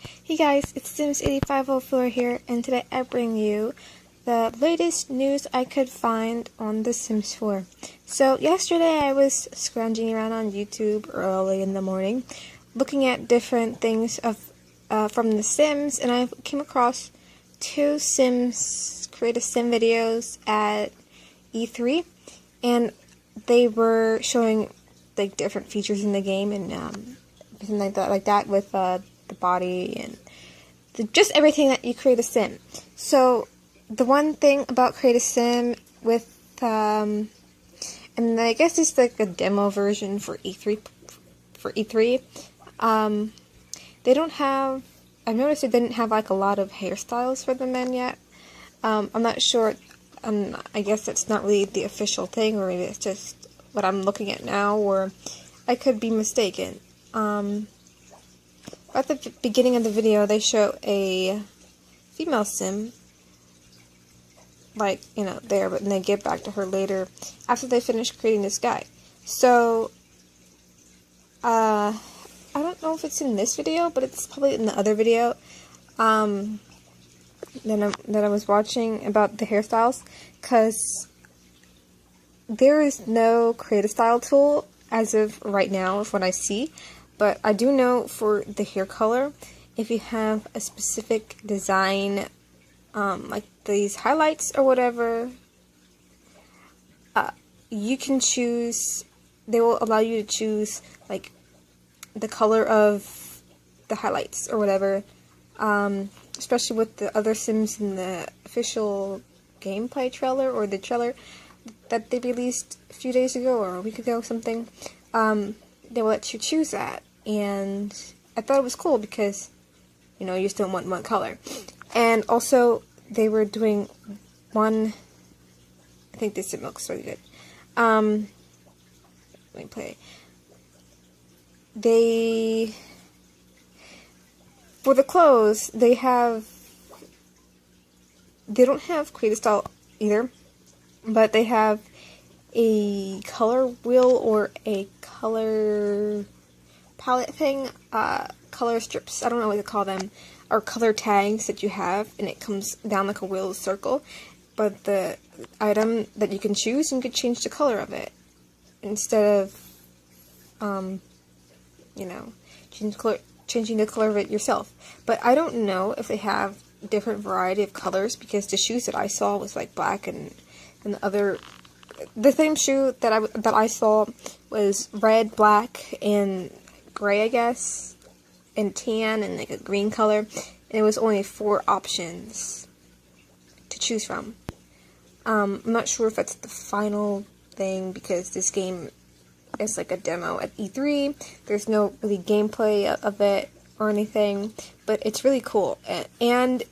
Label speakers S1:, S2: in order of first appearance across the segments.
S1: Hey guys, it's Sims8504 here, and today I bring you the latest news I could find on The Sims 4. So yesterday I was scrounging around on YouTube early in the morning, looking at different things from The Sims, and I came across two Create a Sim videos at E3, and they were showing like different features in the game and everything like that with the body and just everything that you create a sim. So the one thing about Create a Sim with and I guess it's like a demo version for E3 they don't have, I've noticed they didn't have like a lot of hairstyles for the men yet. I'm not sure, I guess that's not really the official thing, or maybe it's just what I'm looking at now, or I could be mistaken. At the beginning of the video, they show a female sim, like, you know, there, but then they get back to her later after they finish creating this guy. So, I don't know if it's in this video, but it's probably in the other video that I was watching about the hairstyles, because there is no Create a Style tool as of right now, of what I see. But I do know for the hair color, if you have a specific design, like these highlights or whatever, you can choose, they will allow you to choose, like, the color of the highlights or whatever, especially with the other Sims in the official gameplay trailer, or the trailer that they released a few days ago, or a week ago, something. They will let you choose that, and I thought it was cool because, you know, you just don't want one color. And also, they were doing one, I think this looks really good. Let me play. For the clothes, they don't have Create a Style either, but they have a color wheel or a color palette thing, color strips, I don't know what to call them, or color tags that you have, and it comes down like a wheel circle, but the item that you can choose, you can change the color of it, instead of, you know, changing the color of it yourself. But I don't know if they have different variety of colors, because the shoes that I saw was like black, and the same shoe that I saw was red, black, and gray, I guess, and tan, and like a green color, and it was only 4 options to choose from. I'm not sure if that's the final thing, because this game is like a demo at E3. There's no really gameplay of it or anything, but it's really cool. And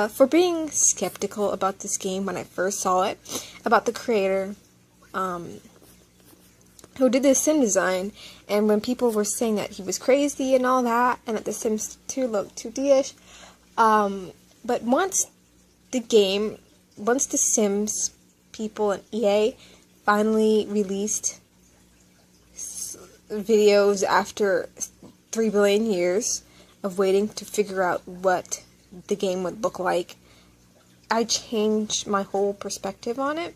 S1: for being skeptical about this game when I first saw it, about the creator who did the sim design, and when people were saying that he was crazy and all that, and that the Sims 2 looked 2D-ish, but once the Sims people and EA finally released videos after 3 billion years of waiting to figure out what the game would look like, I changed my whole perspective on it.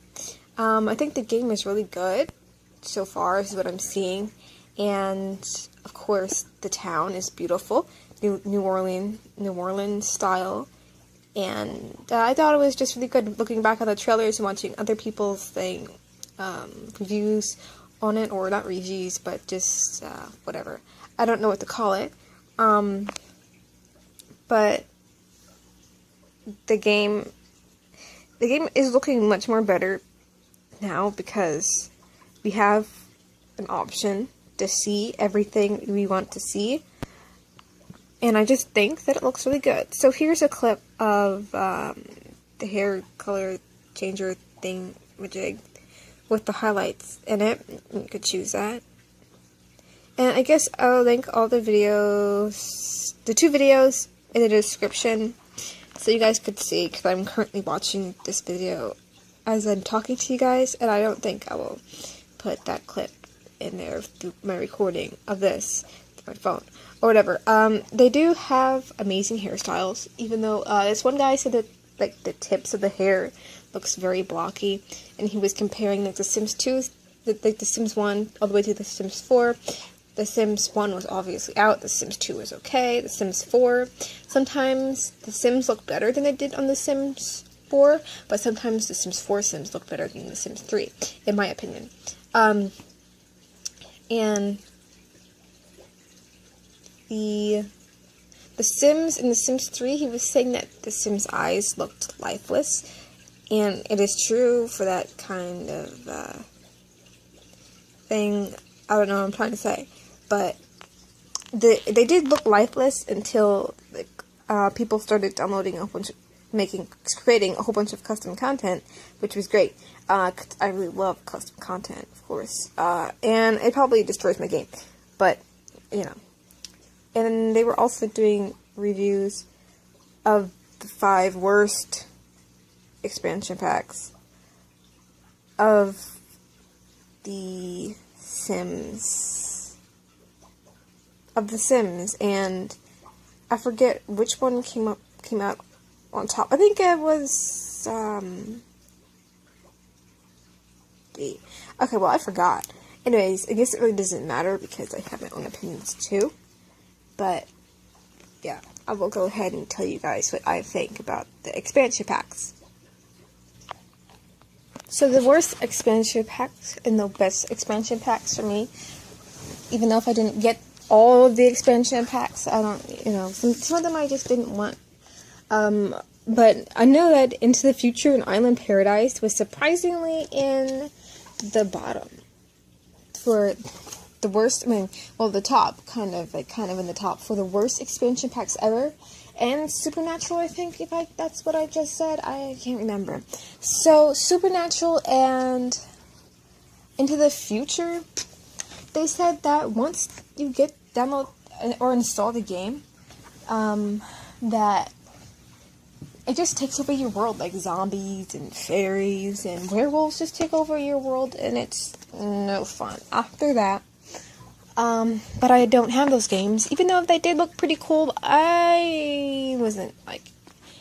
S1: I think the game is really good so far, is what I'm seeing, and of course the town is beautiful, New Orleans style, and I thought it was just really good looking back on the trailers and watching other people's reviews on it, or not reviews, but just whatever. I don't know what to call it, but the game is looking much more better now, because we have an option to see everything we want to see, and I just think that it looks really good. So here's a clip of the hair color changer thing majig with the highlights in it. You could choose that, and I guess I'll link all the videos, the 2 videos, in the description, so you guys could see, because I'm currently watching this video as I'm talking to you guys, and I don't think I will put that clip in there through my recording of this. my phone or whatever. They do have amazing hairstyles, even though this one guy said that like the tips of the hair looks very blocky, and he was comparing like the Sims 2, the Sims 1 all the way to the Sims 4. The Sims 1 was obviously out, the Sims 2 was okay, the Sims 4, sometimes the Sims look better than they did on the Sims 4, but sometimes the Sims 4 Sims look better than the Sims 3, in my opinion. And the Sims in the Sims 3, he was saying that the Sims' eyes looked lifeless, and it is true for that kind of thing. I don't know what I'm trying to say, but they did look lifeless until people started downloading a bunch of, creating a whole bunch of custom content, which was great. 'Cause I really love custom content, of course, and it probably destroys my game, but you know. And they were also doing reviews of the 5 worst expansion packs of the Sims. And I forget which one came out on top. I think it was okay, well, I forgot. Anyways, I guess it really doesn't matter because I have my own opinions too. But yeah, I will go ahead and tell you guys what I think about the expansion packs. So the worst expansion packs and the best expansion packs for me, even though if I didn't get all of the expansion packs, I don't, some of them I just didn't want. But I know that Into the Future and Island Paradise was surprisingly in the bottom for the worst, the top, kind of in the top for the worst expansion packs ever. And Supernatural, I think, that's what I just said, I can't remember. So, Supernatural and Into the Future, they said that once you download or install the game, that it just takes over your world, like zombies and fairies and werewolves just take over your world, and it's no fun after that. But I don't have those games, even though they did look pretty cool. I wasn't,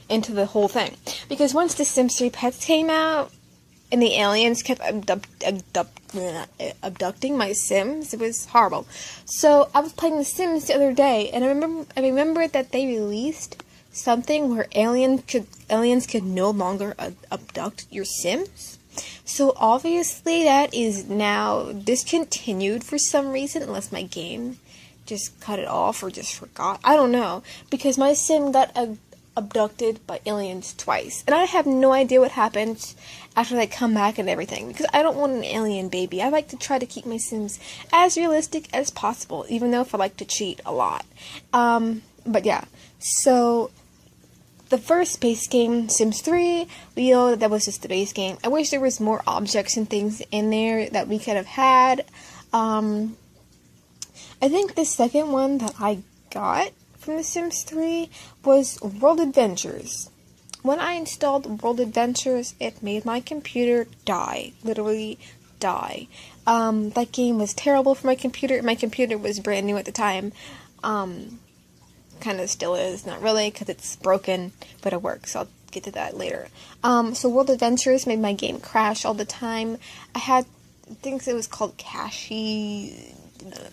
S1: into the whole thing. Because once the Sims 3 Pets came out, and the aliens kept abducting my Sims, it was horrible. So, I was playing The Sims the other day, and I remember that they released something where aliens could no longer abduct your Sims. So obviously that is now discontinued for some reason, unless my game just cut it off or just forgot. I don't know, because my Sim got abducted by aliens twice, and I have no idea what happened after they come back and everything, because I don't want an alien baby. I like to try to keep my Sims as realistic as possible, even though if I like to cheat a lot. But yeah, so the first base game, Sims 3, we know that was just the base game. I wish there was more objects and things in there that we could have had. I think the second one that I got from the Sims 3 was World Adventures. When I installed World Adventures, it made my computer die. Literally die. That game was terrible for my computer. My computer was brand new at the time. Kind of still is, not really, because it's broken, but it works. I'll get to that later. So World Adventures made my game crash all the time. I had, I think it was called cache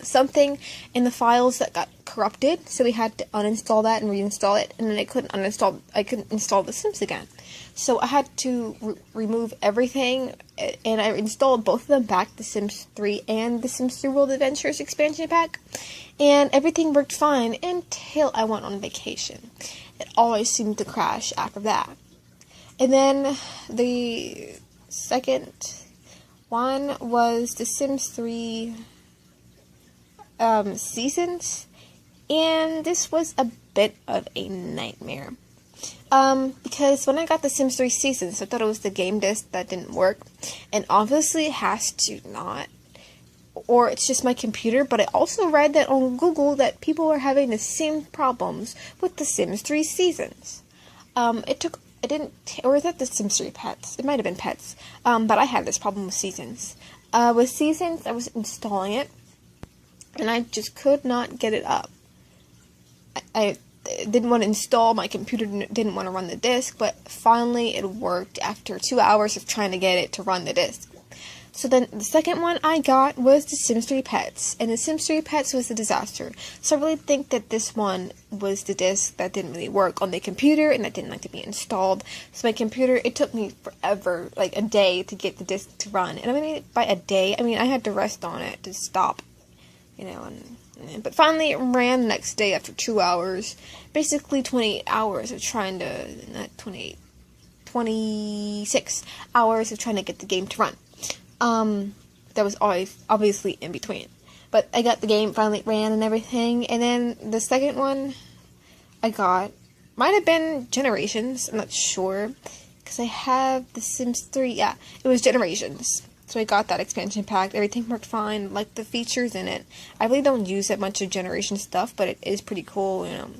S1: something in the files that got corrupted, so we had to uninstall that and reinstall it, and then I couldn't install The Sims again. So I had to remove everything, and I installed both of them back, The Sims 3 and The Sims 3 World Adventures expansion pack, and everything worked fine until I went on vacation. It always seemed to crash after that. And then the second one was The Sims 3 Seasons, and this was a bit of a nightmare. Because when I got The Sims 3 Seasons, I thought it was the game disc that didn't work, and obviously it has to not, or it's just my computer, but I also read that on Google that people are having the same problems with The Sims 3 Seasons. Or is that The Sims 3 Pets? It might have been Pets, but I had this problem with Seasons. With Seasons, I was installing it, and I just could not get it up. I didn't want to install, my computer didn't want to run the disk, but finally it worked after 2 hours of trying to get it to run the disk. So then the second one I got was The Sims 3 Pets, and The Sims 3 Pets was a disaster. So I really think that this one was the disc that didn't really work on the computer and that didn't like to be installed. So my computer, it took me forever, like a day, to get the disc to run. And I mean, by a day, I mean I had to rest on it to stop, you know, but finally it ran the next day after 2 hours. Basically 28 hours of trying to, not 28, 26 hours of trying to get the game to run. That was always obviously in between. But I got the game, finally ran and everything. And then the second one I got might have been Generations. I'm not sure. Because I have The Sims 3. Yeah, it was Generations. So I got that expansion pack. Everything worked fine. Like the features in it. I really don't use that much of Generation stuff, but it is pretty cool, you know.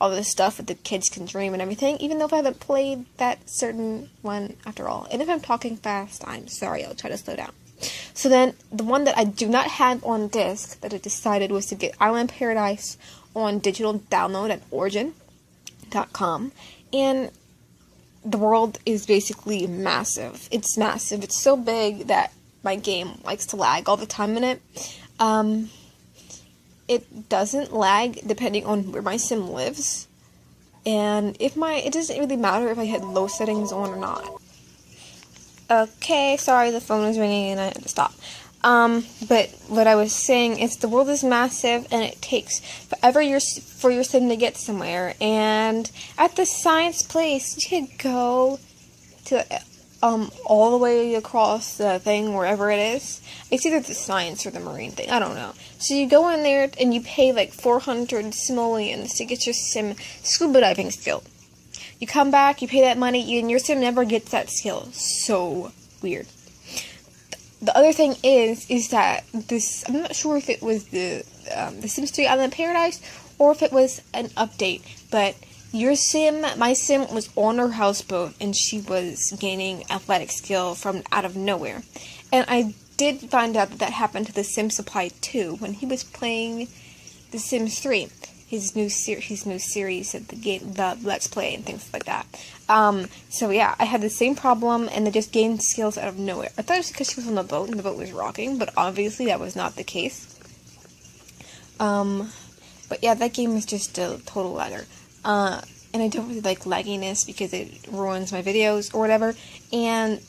S1: All the stuff that the kids can dream and everything, even though if I haven't played that certain one after all. And if I'm talking fast, I'm sorry, I'll try to slow down. So then, the one that I do not have on disc that I decided was to get Island Paradise on digital download at origin.com. And the world is basically massive. It's massive. It's so big that my game likes to lag all the time in it. It doesn't lag depending on where my sim lives. And it doesn't really matter if I had low settings on or not. Okay, sorry, the phone was ringing and I had to stop. But what I was saying is the world is massive and it takes forever for your sim to get somewhere. And at the science place, you could go to all the way across the thing, wherever it is. It's either the science or the marine thing, I don't know. So you go in there and you pay like 400 simoleons to get your sim scuba diving skill. You come back, you pay that money, and your sim never gets that skill. So weird. The other thing is that this, I'm not sure if it was the Sims 3 Island Paradise or if it was an update, but my sim was on her houseboat and she was gaining athletic skill from out of nowhere. And I did find out that happened to the Sim Supply 2 when he was playing The Sims 3. His new series of the game, the Let's Play and things like that. So yeah, I had the same problem, and they just gained skills out of nowhere. I thought it was because she was on the boat and the boat was rocking, but obviously that was not the case. But yeah, that game is just a total lagger. And I don't really like lagginess because it ruins my videos or whatever. And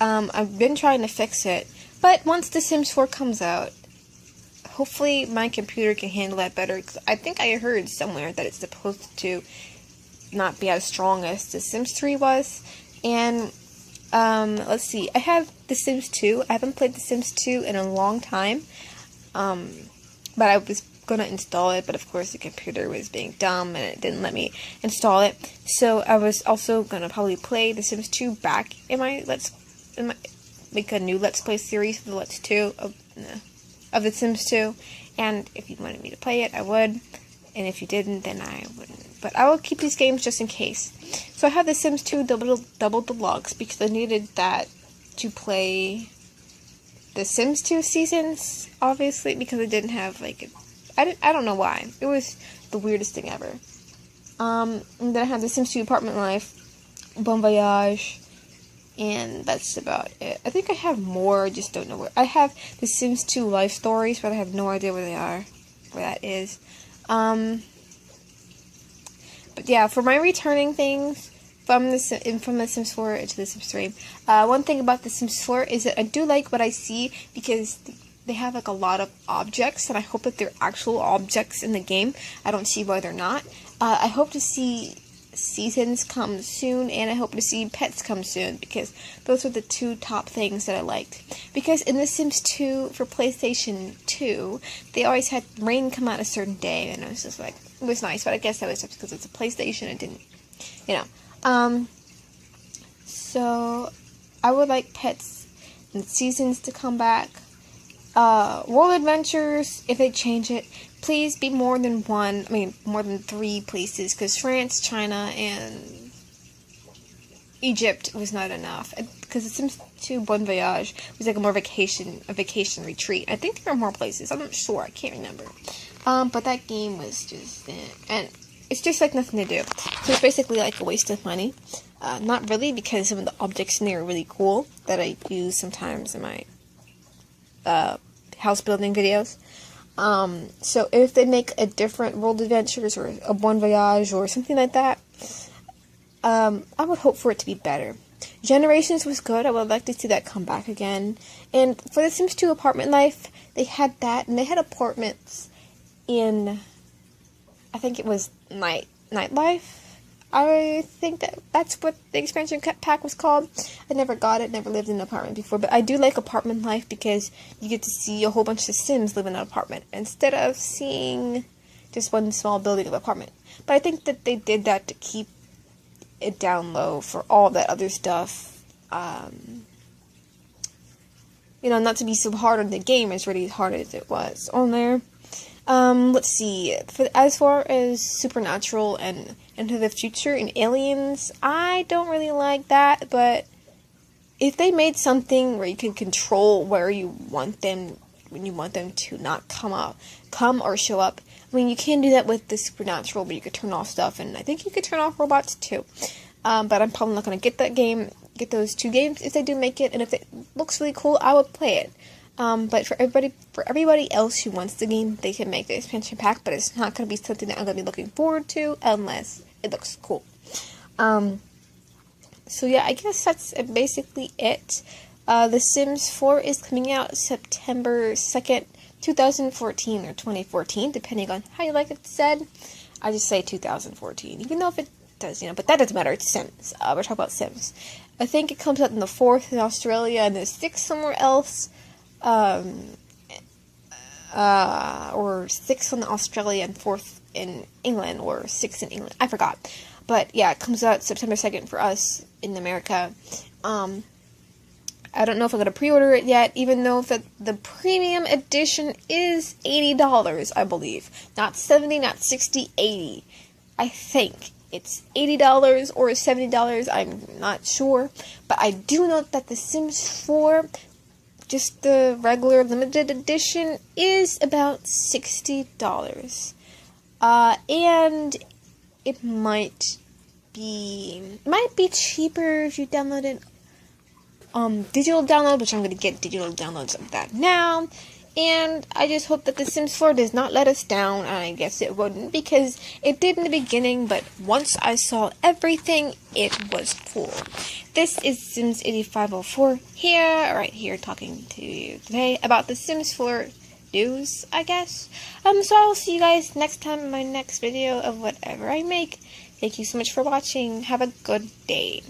S1: I've been trying to fix it, but once The Sims 4 comes out, hopefully my computer can handle that better, because I think I heard somewhere that it's supposed to not be as strong as The Sims 3 was. And let's see, I have The Sims 2. I haven't played The Sims 2 in a long time, but I was gonna install it, but of course the computer was being dumb and it didn't let me install it. So I was also gonna probably play The Sims 2 back in my make a new Let's Play series for the Let's 2 of The Sims 2, and if you wanted me to play it, I would, and if you didn't, then I wouldn't. But I will keep these games just in case. So I have The Sims 2 Double Deluxe because I needed that to play The Sims 2 seasons, obviously, because I didn't have, like, I don't know why. It was the weirdest thing ever. And then I have The Sims 2 Apartment Life, Bon Voyage, and that's about it. I think I have more, I just don't know where. I have The Sims 2 Life Stories, but I have no idea where they are, where that is. But yeah, for my returning things from The Sims 4 into The Sims 3, one thing about The Sims 4 is that I do like what I see, because they have like a lot of objects, and I hope that they're actual objects in the game. I don't see why they're not. I hope to see seasons come soon, and I hope to see pets come soon, because those are the two top things that I liked. Because in The Sims 2 for PlayStation 2, they always had rain come out a certain day, and it was just like, it was nice, but I guess that was just because it's a PlayStation, it didn't, you know. So I would like pets and seasons to come back. World Adventures, if they change it, please be more than more than 3 places, because France, China, and Egypt was not enough, because The Sims 2 Bon Voyage was like a vacation retreat. I think there are more places. I'm not sure. I can't remember. But that game was just, and it's just like nothing to do. So it's basically like a waste of money. Not really, because some of the objects in there are really cool that I use sometimes in my house building videos. So if they make a different World Adventures or a Bon Voyage or something like that, I would hope for it to be better. Generations was good. I would like to see that come back again. And for The Sims 2 Apartment Life, they had that, and they had apartments in, I think it was Nightlife. I think that's what the expansion pack was called. I never got it, never lived in an apartment before, but I do like Apartment Life because you get to see a whole bunch of Sims live in an apartment instead of seeing just one small building of apartment. But I think that they did that to keep it down low for all that other stuff. You know, not to be so hard on the game as really hard as it was on there. Let's see. As far as Supernatural and Into the Future and Aliens, I don't really like that, but if they made something where you can control where you want them, when you want them to not come or show up, I mean, you can do that with the Supernatural, but you could turn off stuff, and I think you could turn off robots too. But I'm probably not going to get those 2 games if they do make it, and if it looks really cool, I would play it. But for everybody else who wants the game, they can make the expansion pack, but it's not going to be something that I'm going to be looking forward to unless it looks cool. So yeah, I guess that's basically it. The Sims 4 is coming out September 2nd, 2014 or 2014, depending on how you like it said. I just say 2014, even though if it does, but that doesn't matter. It's Sims. We're talking about Sims. I think it comes out in the 4th in Australia and the 6th somewhere else. Or 6th in Australia and 4th in England, or 6th in England. I forgot. But yeah, it comes out September 2nd for us in America. I don't know if I'm going to pre-order it yet, even though the premium edition is $80, I believe. Not $70, not $60, $80. I think it's $80 or $70, I'm not sure. But I do know that The Sims 4, just the regular limited edition, is about $60. And it might be cheaper if you download it digital download, which I'm going to get digital downloads of that now. And I just hope that The Sims 4 does not let us down, and I guess it wouldn't, because it did in the beginning, but once I saw everything, it was cool. This is Sims 8504 right here, talking to you today about The Sims 4 news, I guess. So I will see you guys next time in my next video of whatever I make. Thank you so much for watching. Have a good day.